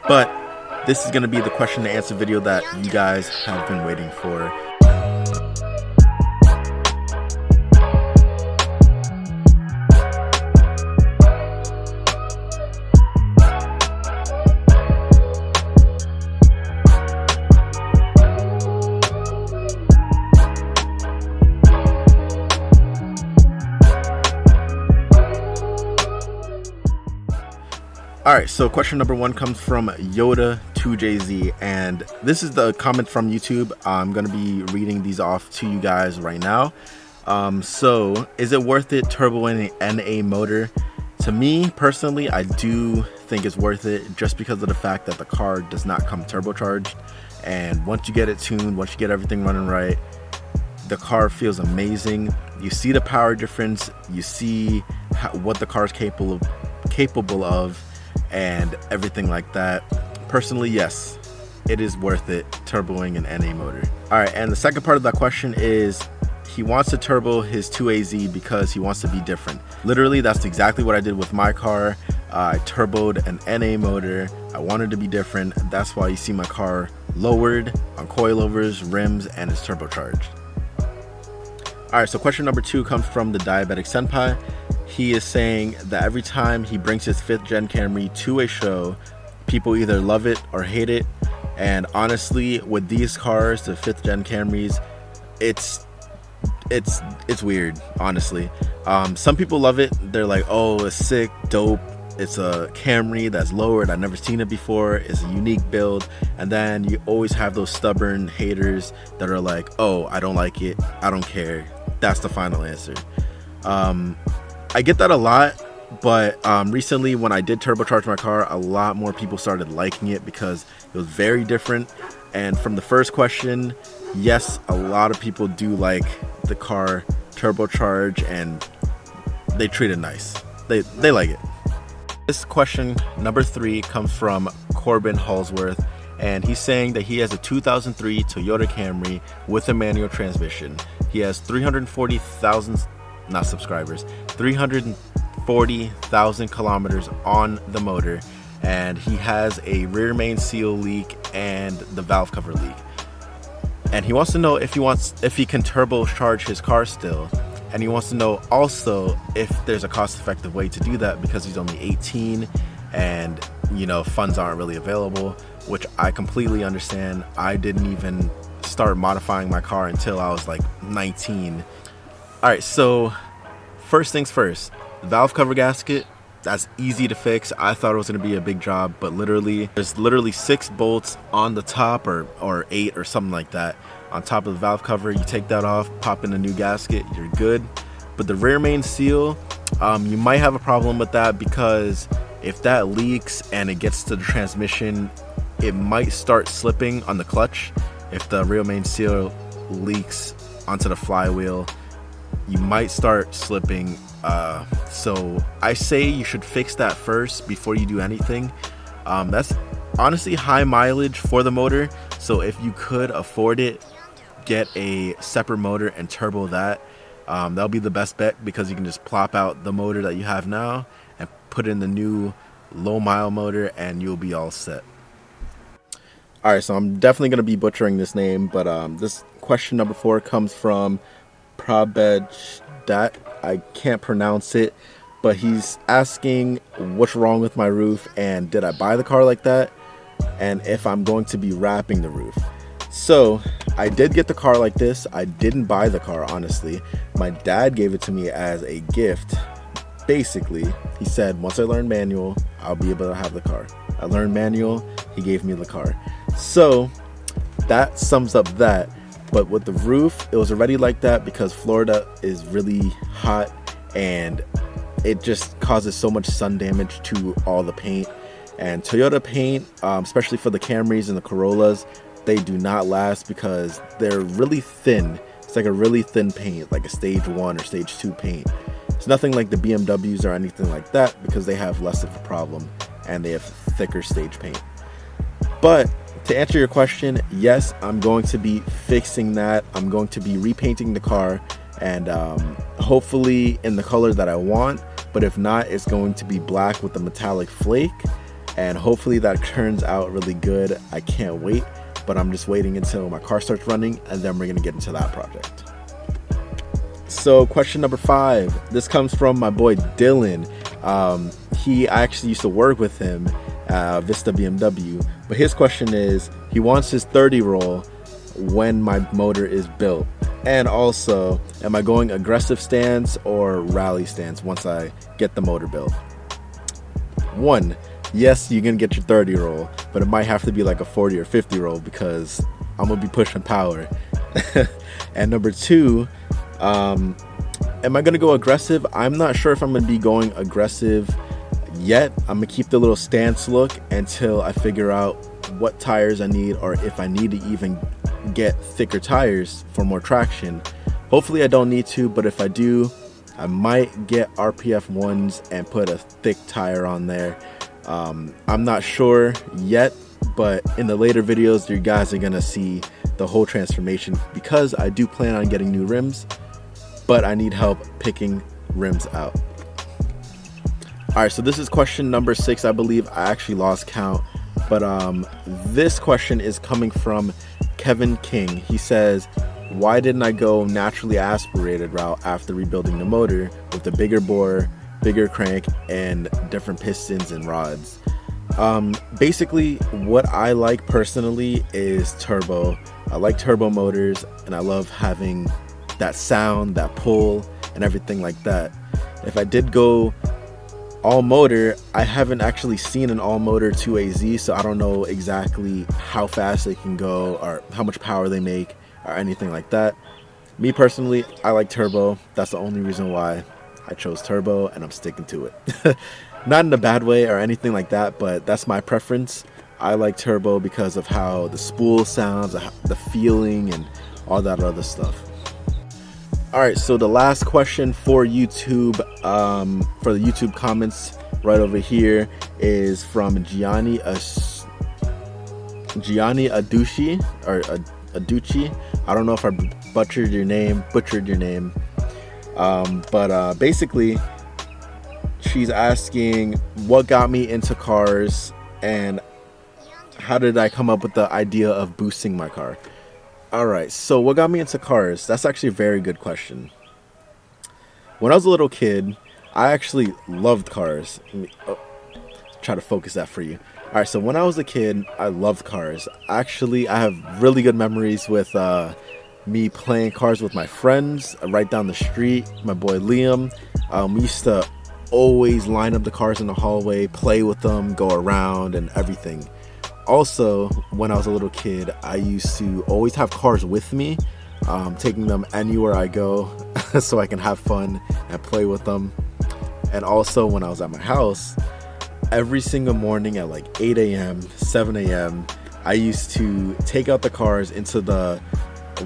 But this is going to be the question and answer video that you guys have been waiting for. Alright, so question number one comes from Yoda2JZ, and this is the comment from YouTube. I'm going to be reading these off to you guys right now. So, is it worth it turboing an NA motor? To me, personally, I do think it's worth it just because of the fact that the car does not come turbocharged. And once you get it tuned, once you get everything running right, the car feels amazing. You see the power difference, you see what the car is capable of, and everything like that. Personally, yes, it is worth it turboing an NA motor. Alright, and the second part of that question is he wants to turbo his 2AZ because he wants to be different. Literally, that's exactly what I did with my car. I turboed an NA motor. I wanted to be different. That's why you see my car lowered on coilovers, rims, and it's turbocharged. Alright, so question number two comes from the Diabetic Senpai. He is saying that every time he brings his 5th gen Camry to a show, people either love it or hate it. And honestly, with these cars, the 5th gen Camrys, it's weird, honestly. Some people love it. They're like, oh, it's sick, dope. It's a Camry that's lowered. I've never seen it before. It's a unique build. And then you always have those stubborn haters that are like, oh, I don't like it. I don't care. That's the final answer. I get that a lot, but recently when I did turbocharge my car, a lot more people started liking it because it was very different. And from the first question, yes, a lot of people do like the car turbocharged and they treat it nice. They like it. This question number three comes from Corbin Halsworth, and he's saying that he has a 2003 Toyota Camry with a manual transmission. He has 340,000 kilometers on the motor, and he has a rear main seal leak and the valve cover leak. And he wants to know if he can turbocharge his car still, and he wants to know also if there's a cost-effective way to do that because he's only 18 and funds aren't really available, which I completely understand. I didn't even start modifying my car until I was like 19. Alright, so first things first, the valve cover gasket, that's easy to fix. I thought it was going to be a big job, but there's literally 6 bolts on the top or 8 or something like that on top of the valve cover. You take that off, pop in a new gasket, you're good. But the rear main seal, you might have a problem with that because if that leaks and it gets to the transmission, it might start slipping on the clutch. If the rear main seal leaks onto the flywheel, you might start slipping. So I say you should fix that first before you do anything. That's honestly high mileage for the motor, so if you could afford it, get a separate motor and turbo that. That'll be the best bet because you can just plop out the motor that you have now and put in the new low mile motor and you'll be all set. Alright, so I'm definitely going to be butchering this name, but this question number 4 comes from Prabejdat. I can't pronounce it, but he's asking what's wrong with my roof and did I buy the car like that, and if I'm going to be wrapping the roof. So I did get the car like this. I didn't buy the car, honestly. My dad gave it to me as a gift. Basically, he said once I learn manual, I'll be able to have the car. I learned manual, he gave me the car. So that sums up that. But with the roof, it was already like that because Florida is really hot and it just causes so much sun damage to all the paint. And Toyota paint, especially for the Camrys and the Corollas, they do not last because they're really thin. It's like a really thin paint, like a stage 1 or stage 2 paint. It's nothing like the BMWs or anything like that because they have less of a problem and they have thicker stage paint. But to answer your question, yes, I'm going to be fixing that. I'm going to be repainting the car and hopefully in the color that I want. But if not, it's going to be black with a metallic flake. and hopefully that turns out really good. I can't wait, but I'm just waiting until my car starts running, and then we're gonna get into that project. So question number 5, this comes from my boy Dylan. I actually used to work with him at Vista BMW, but his question is, he wants his 30 roll when my motor is built, and also, am I going aggressive stance or rally stance once I get the motor built? 1, yes, you're gonna get your 30 roll, but it might have to be like a 40 or 50 roll because I'm gonna be pushing power. And number 2, am I gonna go aggressive? I'm not sure if I'm gonna be going aggressive yet. I'm gonna keep the little stance look until I figure out what tires I need, or if I need to even get thicker tires for more traction. Hopefully I don't need to, but if I do, I might get RPF ones and put a thick tire on there. I'm not sure yet, but in the later videos you guys are gonna see the whole transformation, because I do plan on getting new rims, but I need help picking rims out. Alright, so this is question number 6. I believe I actually lost count, but this question is coming from Kevin King. He says, why didn't I go naturally aspirated route after rebuilding the motor with a bigger bore, bigger crank, and different pistons and rods? Basically, what I like personally is turbo. I like turbo motors, and I love having that sound, that pull, and everything like that. If I did go all motor, I haven't actually seen an all motor 2AZ, so I don't know exactly how fast they can go or how much power they make or anything like that. Me personally, I like turbo. That's the only reason why I chose turbo, and I'm sticking to it. Not in a bad way or anything like that, but that's my preference. I like turbo because of how the spool sounds, the feeling, and all that other stuff. Alright, so the last question for YouTube, for the YouTube comments right over here, is from Gianni Aducci, or Aducci. I don't know if I butchered your name, but basically she's asking what got me into cars and how did I come up with the idea of boosting my car. Alright, so what got me into cars? That's actually a very good question. When I was a little kid, I actually loved cars. Try to focus that for you. Alright, so when I was a kid, I loved cars. Actually, I have really good memories with me playing cars with my friends right down the street. My boy Liam. We used to always line up the cars in the hallway, play with them, go around, and everything. Also, when I was a little kid, I used to always have cars with me, taking them anywhere I go so I can have fun and play with them. And also, when I was at my house, every single morning at like 8 a.m., 7 a.m., I used to take out the cars into the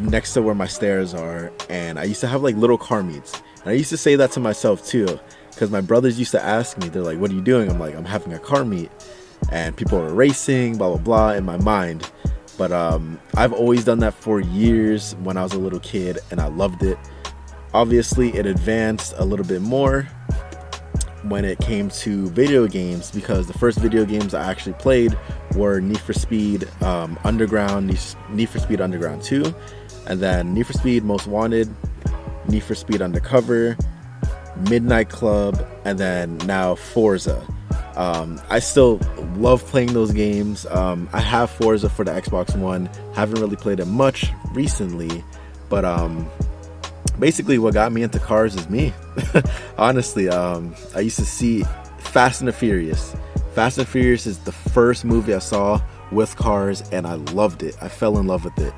next to where my stairs are, and I used to have like little car meets. And I used to say that to myself too, because my brothers used to ask me, they're like, what are you doing? I'm like, I'm having a car meet. And people were racing, blah blah blah, in my mind. But I've always done that for years when I was a little kid, and I loved it. Obviously, it advanced a little bit more when it came to video games, because the first video games I actually played were Need for Speed Underground, Need for Speed Underground 2, and then Need for Speed Most Wanted, Need for Speed Undercover, Midnight Club, and then now Forza. I still love playing those games. I have Forza for the Xbox One. Haven't really played it much recently, but basically what got me into cars is me. Honestly, I used to see Fast and the Furious. Fast and Furious is the first movie I saw with cars, and I loved it. I fell in love with it.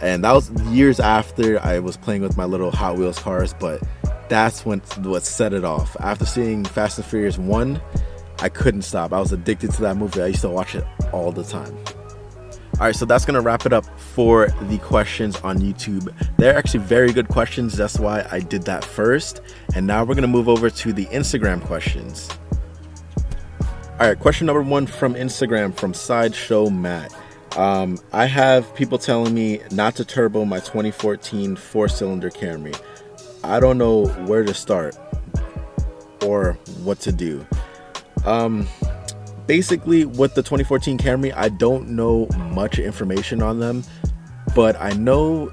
And that was years after I was playing with my little Hot Wheels cars, but that's what set it off. After seeing Fast and Furious 1, I couldn't stop. I was addicted to that movie. I used to watch it all the time. Alright, so that's going to wrap it up for the questions on YouTube. They're actually very good questions. That's why I did that first. And now we're going to move over to the Instagram questions. Alright, question number 1 from Instagram from Sideshow Matt. I have people telling me not to turbo my 2014 4-cylinder Camry. I don't know where to start or what to do. basically with the 2014 Camry, I don't know much information on them, but I know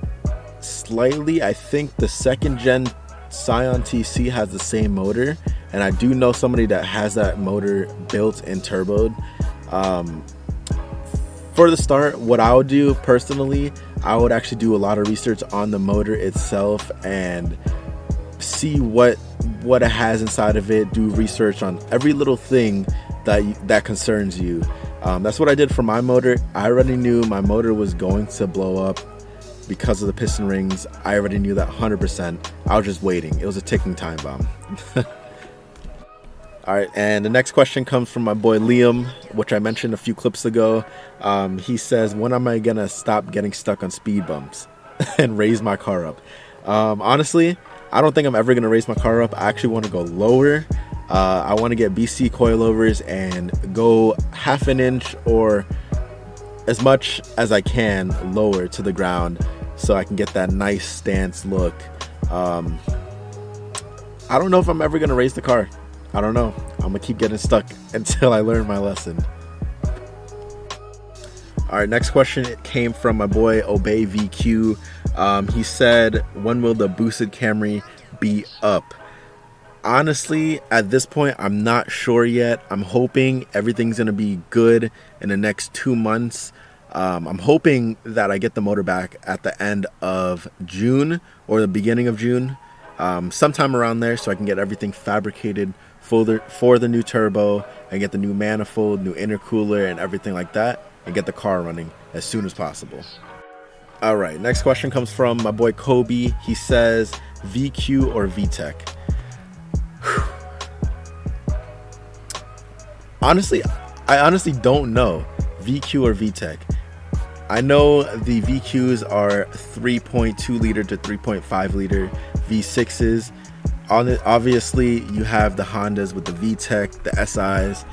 slightly. I think the second gen Scion TC has the same motor, and I do know somebody that has that motor built and turboed. For the start, what I would do personally, I would actually do a lot of research on the motor itself and see what it has inside of it. Do research on every little thing that concerns you. That's what I did for my motor. I already knew my motor was going to blow up because of the piston rings. I already knew that 100%. I was just waiting. It was a ticking time bomb. All right, and the next question comes from my boy Liam, which I mentioned a few clips ago. He says, when am I gonna stop getting stuck on speed bumps and raise my car up? Honestly, I don't think I'm ever gonna raise my car up. I actually want to go lower. I want to get BC coilovers and go half an inch or as much as I can lower to the ground so I can get that nice stance look. I don't know if I'm ever gonna raise the car. I don't know. I'm gonna keep getting stuck until I learn my lesson. All right, next question, it came from my boy Obey VQ. He said, when will the boosted Camry be up? Honestly, at this point, I'm not sure yet. I'm hoping everything's gonna be good in the next 2 months. I'm hoping that I get the motor back at the end of June or the beginning of June, sometime around there, so I can get everything fabricated for the new turbo and get the new manifold, new intercooler, and everything like that, and get the car running as soon as possible. All right, next question comes from my boy Kobe. He says, VQ or VTEC? Honestly, I honestly don't know. VQ or VTEC. I know the VQs are 3.2 liter to 3.5 liter V6s. On it, obviously, you have the Hondas with the VTEC, the SIs.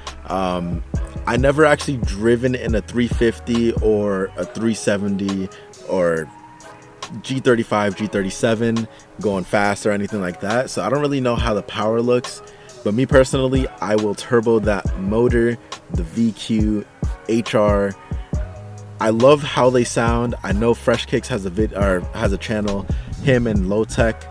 I never actually driven in a 350 or a 370 or G35, G37 going fast or anything like that, so I don't really know how the power looks. But me personally, I will turbo that motor, the VQ, HR. I love how they sound. I know Fresh Kicks has a channel, him and Low Tech.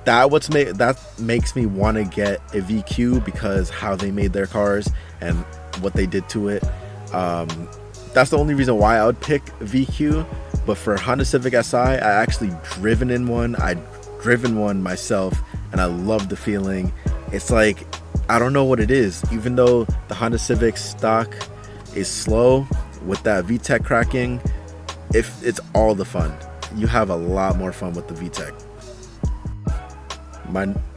That makes me want to get a VQ because how they made their cars and what they did to it. That's the only reason why I would pick VQ. But for Honda Civic Si, I actually driven in one. I driven one myself, and I love the feeling. It's like, I don't know what it is. Even though the Honda Civic stock is slow, with that VTEC cracking, it's all the fun. You have a lot more fun with the VTEC.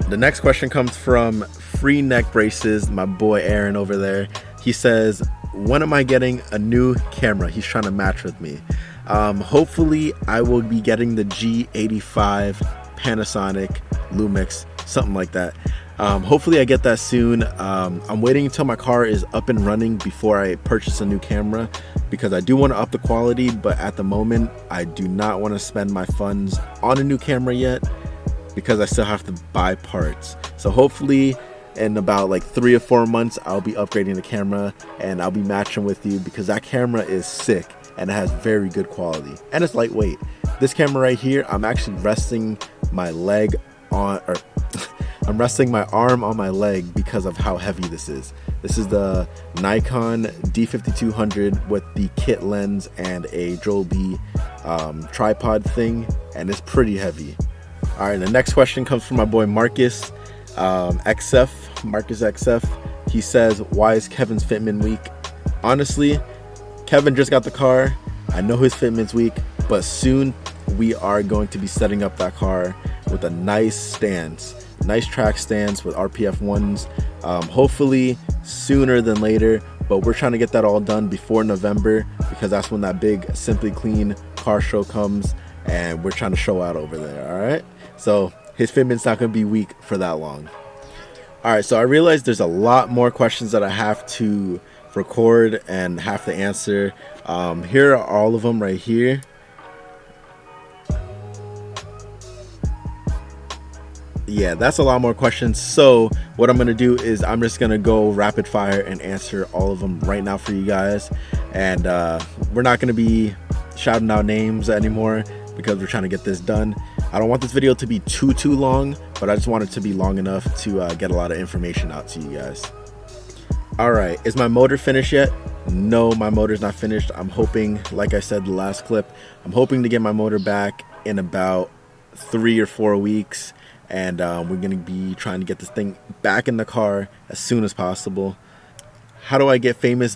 The next question comes from Free Neck Braces, my boy Aaron over there. He says, when am I getting a new camera? He's trying to match with me. Hopefully I will be getting the G85 Panasonic Lumix, something like that. Hopefully I get that soon. I'm waiting until my car is up and running before I purchase a new camera, because I do want to up the quality, but at the moment I do not want to spend my funds on a new camera yet, because I still have to buy parts. So hopefully in about like 3 or 4 months I'll be upgrading the camera and I'll be matching with you, because that camera is sick and it has very good quality and it's lightweight. This camera right here, I'm actually resting my leg on, or I'm resting my arm on my leg because of how heavy this is. This is the Nikon D5200 with the kit lens and a Joby tripod thing, and it's pretty heavy. All right, the next question comes from my boy Marcus XF. Marcus XF. He says, why is Kevin's fitment weak? Honestly, Kevin just got the car. I know his fitment's weak, but soon we are going to be setting up that car with a nice stance, nice track stance with RPF ones. Hopefully sooner than later, but we're trying to get that all done before November, because that's when that big Simply Clean car show comes and we're trying to show out over there. All right, so his fitment's not going to be weak for that long. All right, so I realized there's a lot more questions that I have to record and have to answer. Here are all of them right here. Yeah, that's a lot more questions. So what I'm gonna do is I'm just gonna go rapid fire and answer all of them right now for you guys. And we're not gonna be shouting out names anymore because we're trying to get this done. I don't want this video to be too long, but I just want it to be long enough to get a lot of information out to you guys. All right, is my motor finished yet? No, my motor's not finished. I'm hoping, like I said the last clip, I'm hoping to get my motor back in about 3 or 4 weeks. And we're gonna be trying to get this thing back in the car as soon as possible. How do I get famous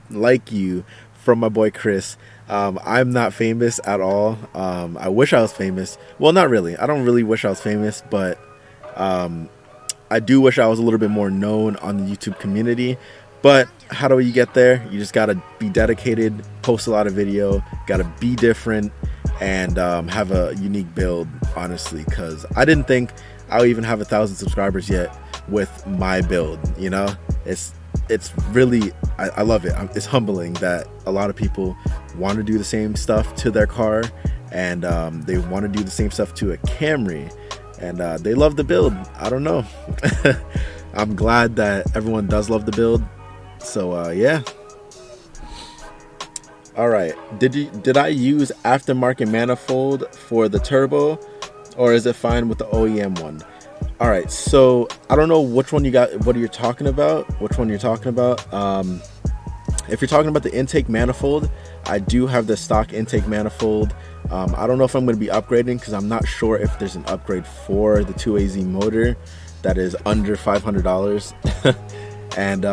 like you? From my boy Chris. I'm not famous at all. I wish I was famous. Well, not really. I don't really wish I was famous, but I do wish I was a little bit more known on the YouTube community. But how do you get there? You just gotta be dedicated, post a lot of video, gotta be different, and have a unique build, honestly, because I didn't think I'll even have 1,000 subscribers yet with my build. You know, it's really, I love it. It's humbling that a lot of people want to do the same stuff to their car, and they want to do the same stuff to a Camry, and they love the build. I don't know. I'm glad that everyone does love the build. So yeah. All right, did I use aftermarket manifold for the turbo, or is it fine with the OEM one? All right, so I don't know which one you got, what you're talking about, which one you're talking about. If you're talking about the intake manifold, I do have the stock intake manifold. I don't know if I'm going to be upgrading because I'm not sure if there's an upgrade for the 2AZ motor that is under $500. And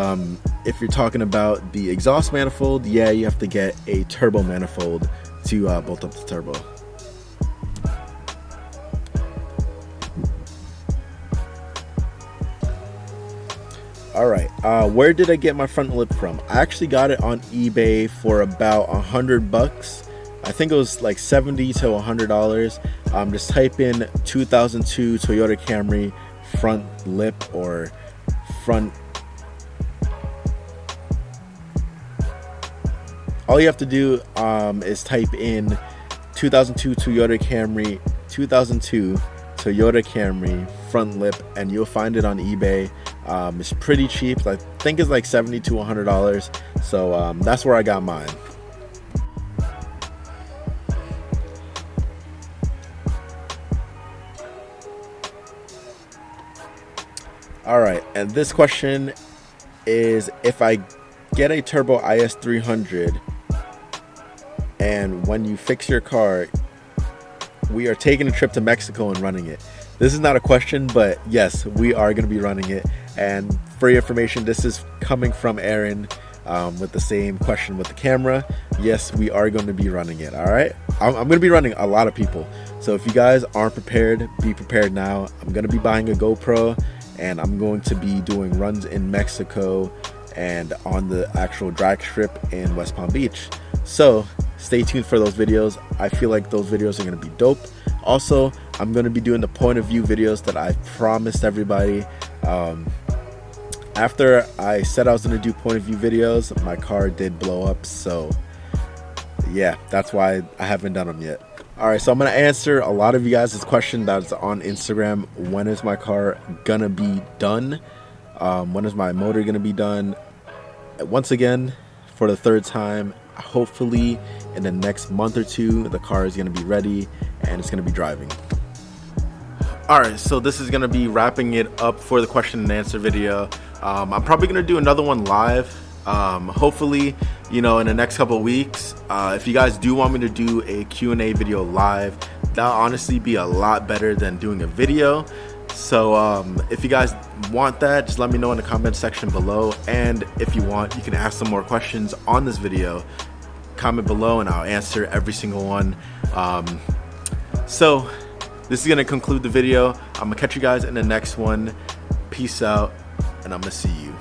if you're talking about the exhaust manifold, yeah, you have to get a turbo manifold to bolt up the turbo. All right, where did I get my front lip from? I actually got it on eBay for about $100. I think it was like $70 to $100. Just type in 2002 Toyota Camry front lip or front. All you have to do is type in 2002 Toyota Camry front lip, and you'll find it on eBay. It's pretty cheap. I think it's like $70 to $100. So that's where I got mine. All right, and this question is, if I get a turbo IS300 and when you fix your car, we are taking a trip to Mexico and running it. This is not a question, but yes, we are going to be running it. And for your information, this is coming from Aaron with the same question with the camera. Yes, we are going to be running it. All right, I'm going to be running a lot of people. So if you guys aren't prepared, be prepared now. I'm going to be buying a GoPro, and I'm going to be doing runs in Mexico and on the actual drag strip in West Palm Beach. So stay tuned for those videos. I feel like those videos are going to be dope. Also, I'm going to be doing the point of view videos that I promised everybody. After I said I was going to do point of view videos, my car did blow up. So yeah, that's why I haven't done them yet. All right, so I'm going to answer a lot of you guys' question that's on Instagram. When is my car going to be done? When is my motor going to be done? Once again, for the third time, hopefully in the next month or two, the car is going to be ready and it's going to be driving. All right, so this is going to be wrapping it up for the question and answer video. I'm probably going to do another one live. Hopefully, you know, in the next couple of weeks. If you guys do want me to do a Q&A video live, that'll honestly be a lot better than doing a video. So if you guys want that, just let me know in the comment section below. And if you want, you can ask some more questions on this video. Comment below and I'll answer every single one. So this is going to conclude the video. I'm going to catch you guys in the next one. Peace out, and I'm going to see you.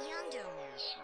Young donation.